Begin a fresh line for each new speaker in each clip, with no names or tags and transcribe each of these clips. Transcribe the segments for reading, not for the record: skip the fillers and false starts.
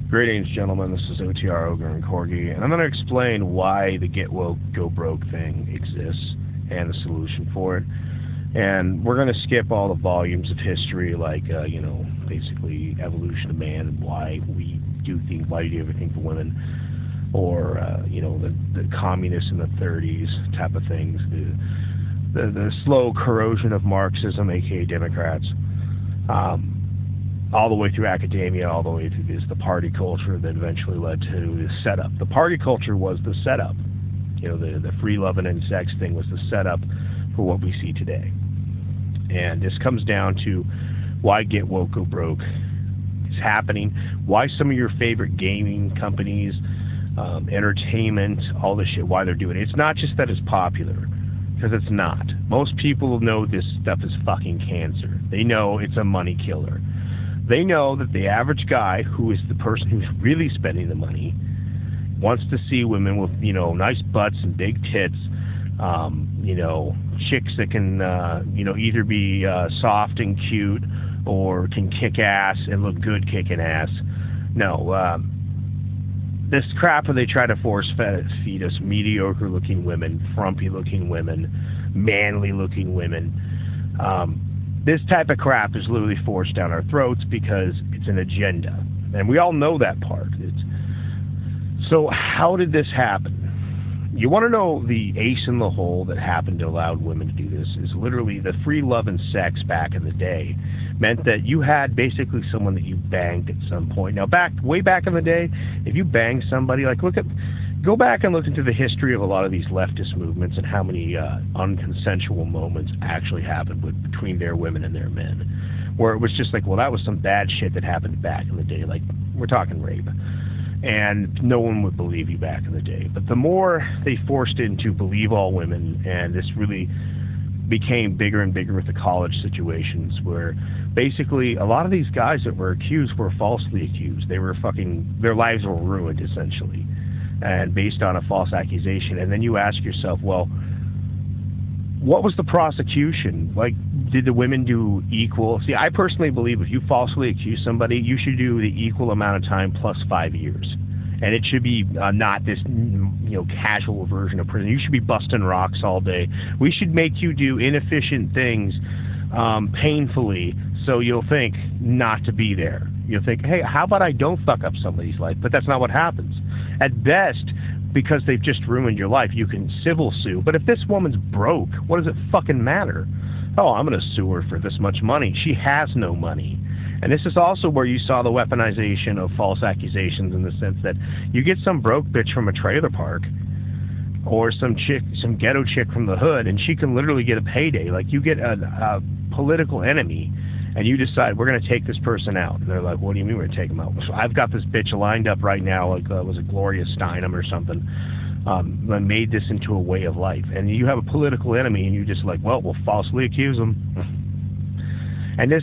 Greetings, gentlemen. This is OTR Ogre and Corgi, and I'm going to explain why the Get Woke, Go Broke thing exists and the solution for it. And we're going to skip all the volumes of history, like, basically evolution of man and why we do things, why we do everything for women, or, the communists in the 30s type of things, the slow corrosion of Marxism, aka Democrats. All the way through academia, all the way through the party culture that eventually led to the setup. The party culture was the setup. The free loving and sex thing was the setup for what we see today. And this comes down to why Get Woke, Go Broke is happening, why some of your favorite gaming companies, entertainment, all this shit, why they're doing it. It's not just that it's popular, because it's not. Most people know this stuff is fucking cancer. They know it's a money killer. They know that the average guy, who is the person who's really spending the money, wants to see women with, nice butts and big tits, chicks that can, either be soft and cute or can kick ass and look good kicking ass. No, this crap where they try to force feed us mediocre-looking women, frumpy-looking women, manly-looking women. This type of crap is literally forced down our throats because it's an agenda. And we all know that part. So how did this happen? You want to know the ace in the hole that happened to allow women to do this is literally the free love and sex back in the day meant that you had basically someone that you banged at some point. Now, way back in the day, if you banged somebody, go back and look into the history of a lot of these leftist movements and how many unconsensual moments actually happened between their women and their men, where it was just like, well, that was some bad shit that happened back in the day. Like, we're talking rape. And no one would believe you back in the day. But the more they forced into believe all women, and this really became bigger and bigger with the college situations, where basically a lot of these guys that were accused were falsely accused. Their lives were ruined, essentially, and based on a false accusation. And then you ask yourself, well, what was the prosecution? Like, did the women do equal? See, I personally believe if you falsely accuse somebody, you should do the equal amount of time plus 5 years. And it should be not this, casual version of prison. You should be busting rocks all day. We should make you do inefficient things painfully, so you'll think not to be there. You'll think, hey, how about I don't fuck up somebody's life? But that's not what happens. At best, because they've just ruined your life, you can civil sue. But if this woman's broke, what does it fucking matter? Oh, I'm going to sue her for this much money. She has no money. And this is also where you saw the weaponization of false accusations, in the sense that you get some broke bitch from a trailer park or some ghetto chick from the hood, and she can literally get a payday. Like, you get a political enemy, and you decide, we're going to take this person out. And they're like, what do you mean we're going to take him out? So I've got this bitch lined up right now, like was it Gloria Steinem or something, that made this into a way of life. And you have a political enemy, and you're just like, well, we'll falsely accuse him. And this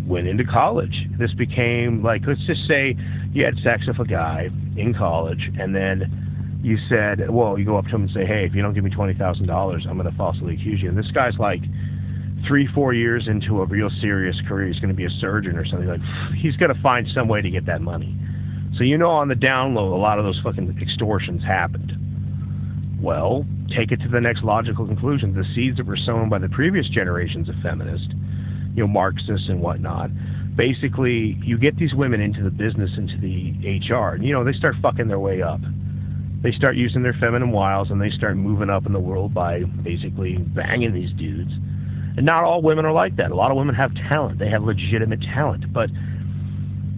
went into college. This became, like, let's just say you had sex with a guy in college, and then you said, well, you go up to him and say, hey, if you don't give me $20,000, I'm going to falsely accuse you. And this guy's like 3-4 years into a real serious career. He's going to be a surgeon or something. Like, he's going to find some way to get that money. So on the down low, a lot of those fucking extortions happened. Well, take it to the next logical conclusion. The seeds that were sown by the previous generations of feminists, Marxists and whatnot, basically, you get these women into the business, into the HR, and, they start fucking their way up. They start using their feminine wiles, and they start moving up in the world by basically banging these dudes. And not all women are like that. A lot of women have talent. They have legitimate talent. But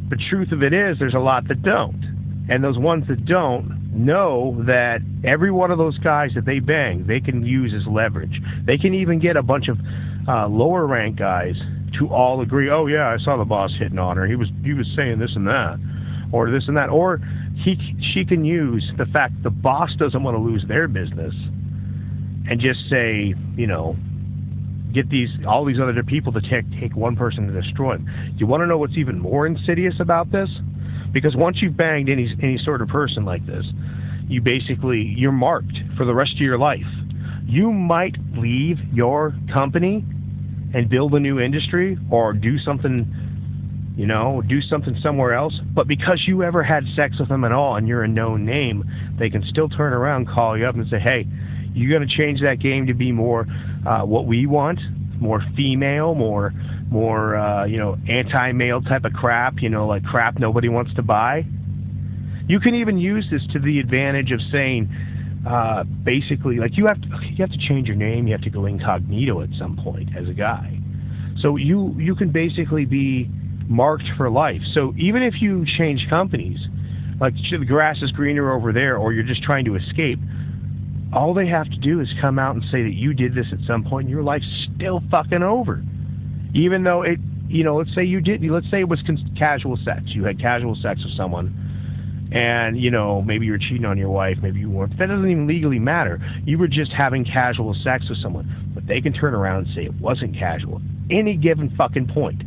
the truth of it is, there's a lot that don't. And those ones that don't know that every one of those guys that they bang, they can use as leverage. They can even get a bunch of lower rank guys to all agree, oh yeah, I saw the boss hitting on her. He was saying this and that, or this and that. Or she can use the fact the boss doesn't want to lose their business and just say, get all these other people to take one person to destroy him. You want to know what's even more insidious about this? Because once you've banged any sort of person like this, you're marked for the rest of your life. You might leave your company and build a new industry or do something You know, do something somewhere else. But because you ever had sex with them at all and you're a known name, they can still turn around, call you up and say, hey, you got to change that game to be more what we want, more female, more you know, anti-male type of crap, you know, like crap nobody wants to buy. You can even use this to the advantage of saying, basically, like you have to change your name, you have to go incognito at some point as a guy. So you can basically be marked for life. So even if you change companies, like the grass is greener over there, or you're just trying to escape, all they have to do is come out and say that you did this at some point and your life's still fucking over. Even though it, you know, let's say it was casual sex. You had casual sex with someone and, you know, maybe you were cheating on your wife, maybe you weren't. That doesn't even legally matter. You were just having casual sex with someone. But they can turn around and say it wasn't casual. Any given fucking point.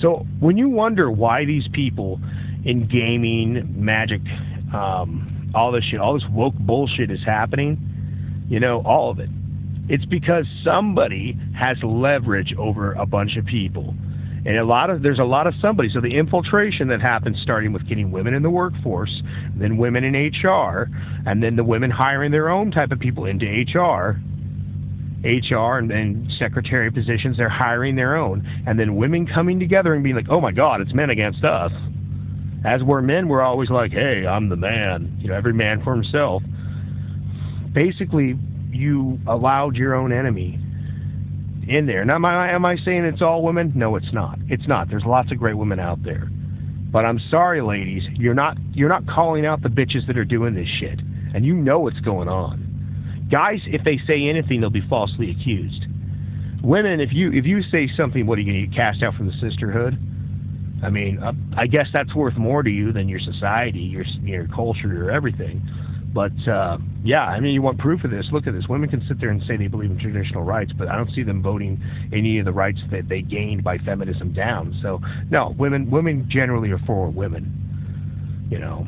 So when you wonder why these people in gaming, magic, all this shit, all this woke bullshit is happening, you know, all of it, it's because somebody has leverage over a bunch of people. And there's a lot of somebody. So the infiltration that happens starting with getting women in the workforce, then women in HR, and then the women hiring their own type of people into HR and secretary positions, they're hiring their own. And then women coming together and being like, oh my God, it's men against us. As we're men, we're always like, hey, I'm the man. You know, every man for himself. Basically, you allowed your own enemy in there. Now, am I saying it's all women? No, it's not. It's not. There's lots of great women out there. But I'm sorry, ladies, you're not calling out the bitches that are doing this shit. And you know what's going on. Guys, if they say anything, they'll be falsely accused. Women, if you say something, what are you going to get cast out from the sisterhood? I mean, I guess that's worth more to you than your society, your culture, your everything. But, yeah, I mean, you want proof of this. Look at this. Women can sit there and say they believe in traditional rights, but I don't see them voting any of the rights that they gained by feminism down. So, no, women generally are for women, you know.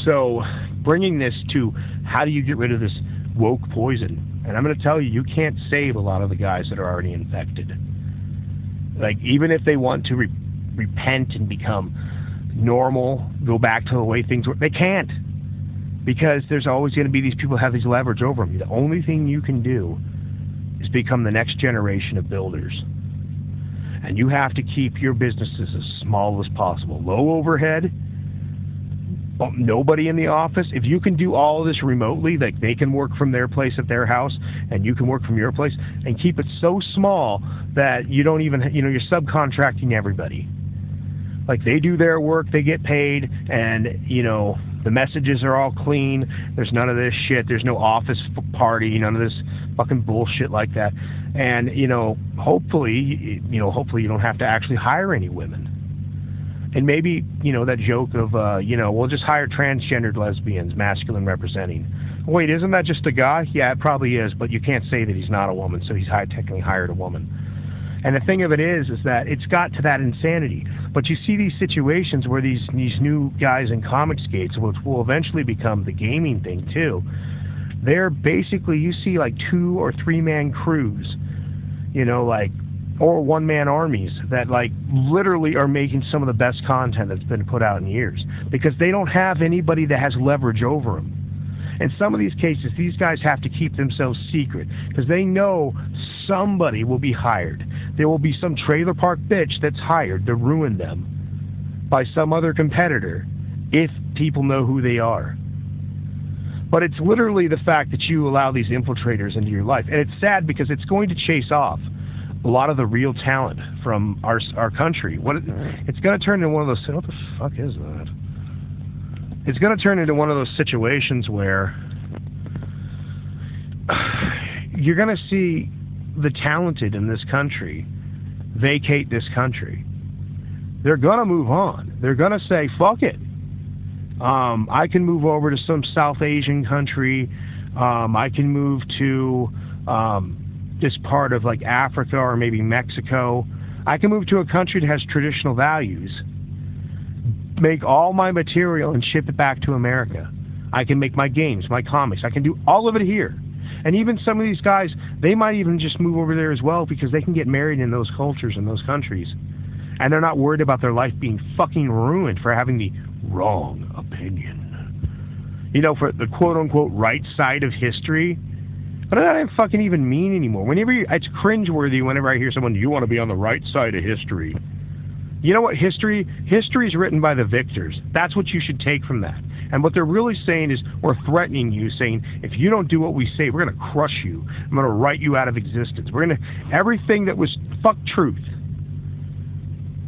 So, bringing this to how do you get rid of this woke poison? And I'm going to tell you, you can't save a lot of the guys that are already infected. Like, even if they want to repent and become normal, go back to the way things were, they can't. Because there's always going to be these people who have these leverage over them. The only thing you can do is become the next generation of builders. And you have to keep your businesses as small as possible. Low overhead, nobody in the office. If you can do all of this remotely, like they can work from their place at their house and you can work from your place, and keep it so small that you don't even, you know, you're subcontracting everybody. Like they do their work, they get paid, and, you know, the messages are all clean. There's none of this shit. There's no office party, none of this fucking bullshit like that. And, you know, hopefully you don't have to actually hire any women. And maybe, you know, that joke of, you know, we'll just hire transgendered lesbians, masculine representing. Wait, isn't that just a guy? Yeah, it probably is, but you can't say that he's not a woman, so he's technically hired a woman. And the thing of it is that it's got to that insanity. But you see these situations where these new guys in comic skates, which will eventually become the gaming thing too, they're basically, you see like 2 or 3 man crews, you know, like, or 1-man armies that like literally are making some of the best content that's been put out in years, because they don't have anybody that has leverage over them. In some of these cases, these guys have to keep themselves secret because they know somebody will be hired. There will be some trailer park bitch that's hired to ruin them by some other competitor if people know who they are. But it's literally the fact that you allow these infiltrators into your life. And it's sad because it's going to chase off a lot of the real talent from our country. It's going to turn into one of those... What the fuck is that? It's going to turn into one of those situations where you're going to see the talented in this country vacate this country. They're going to move on. They're going to say, fuck it. I can move over to some South Asian country. I can move to this part of like Africa or maybe Mexico. I can move to a country that has traditional values, make all my material and ship it back to America. I can make my games, my comics. I can do all of it here. And even some of these guys, they might even just move over there as well because they can get married in those cultures and those countries. And they're not worried about their life being fucking ruined for having the wrong opinion. You know, for the quote-unquote right side of history. What does that fucking even mean anymore? It's cringeworthy whenever I hear someone, you want to be on the right side of history. You know what history is written by the victors. That's what you should take from that. And what they're really saying is, we're threatening you, saying, if you don't do what we say, we're going to crush you. I'm going to write you out of existence. Everything that was fuck truth.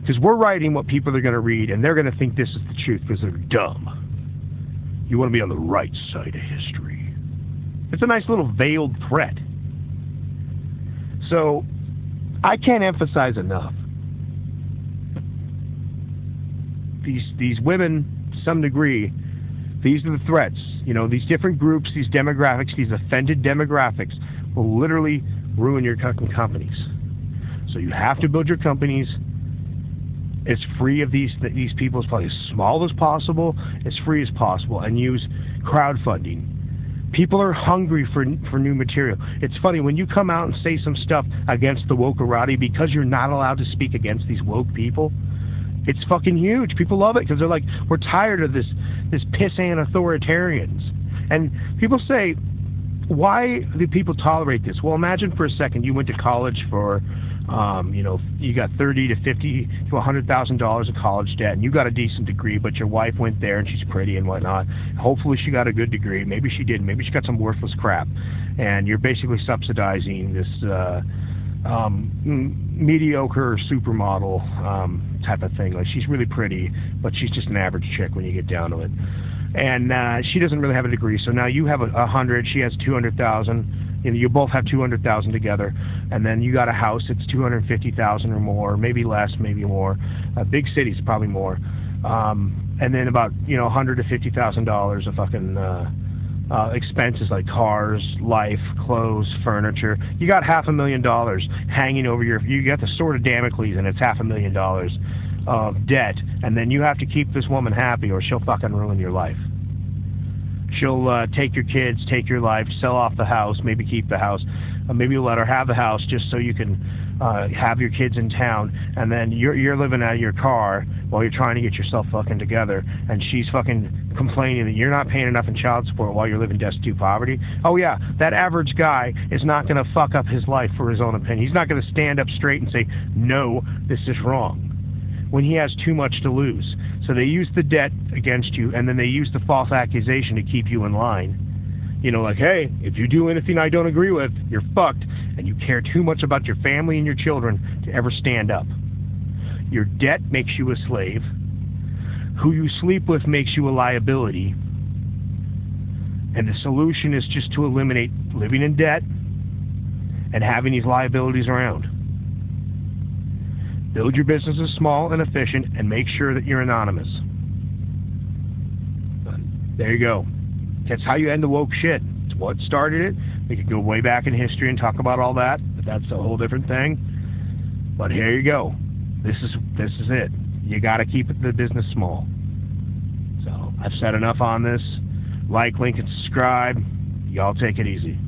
Because we're writing what people are going to read, and they're going to think this is the truth because they're dumb. You want to be on the right side of history. It's a nice little veiled threat. So, I can't emphasize enough. These women, to some degree, these are the threats. You know, these different groups, these demographics, these offended demographics will literally ruin your companies. So you have to build your companies as free of these people, as probably as small as possible, as free as possible, and use crowdfunding. People are hungry for new material. It's funny, when you come out and say some stuff against the wokerati, because you're not allowed to speak against these woke people, it's fucking huge. People love it because they're like, we're tired of this pissant authoritarians. And people say, why do people tolerate this? Well, imagine for a second you went to college for, you got $30,000 to $50,000 to $100,000 of college debt, and you got a decent degree, but your wife went there and she's pretty and whatnot. Hopefully she got a good degree. Maybe she didn't. Maybe she got some worthless crap. And you're basically subsidizing this mediocre supermodel type of thing. Like, she's really pretty, but she's just an average chick when you get down to it. And she doesn't really have a degree, so now you have 100, she has 200,000. You know, you both have 200,000 together, and then you got a house that's 250,000 or more, maybe less, maybe more. Big cities probably more. And then about $100,000 to $50,000 of fucking expenses like cars, life, clothes, furniture. You got $500,000 hanging over you got the sword of Damocles, and it's $500,000 of debt, and then you have to keep this woman happy or she'll fucking ruin your life. She'll take your kids, take your life, sell off the house, maybe keep the house, maybe you'll let her have the house just so you can have your kids in town, and then you're living out of your car while you're trying to get yourself fucking together, and she's fucking complaining that you're not paying enough in child support while you're living destitute poverty. Oh yeah, that average guy is not going to fuck up his life for his own opinion. He's not going to stand up straight and say, no, this is wrong, when he has too much to lose. So they use the debt against you, and then they use the false accusation to keep you in line. You know, like, hey, if you do anything I don't agree with, you're fucked, and you care too much about your family and your children to ever stand up. Your debt makes you a slave. Who you sleep with makes you a liability. And the solution is just to eliminate living in debt and having these liabilities around. Build your businesses small and efficient, and make sure that you're anonymous. There you go. That's how you end the woke shit. It's what started it. We could go way back in history and talk about all that, but that's a whole different thing. But here you go. This is it. You got to keep the business small. So I've said enough on this. Like, link, and subscribe. Y'all take it easy.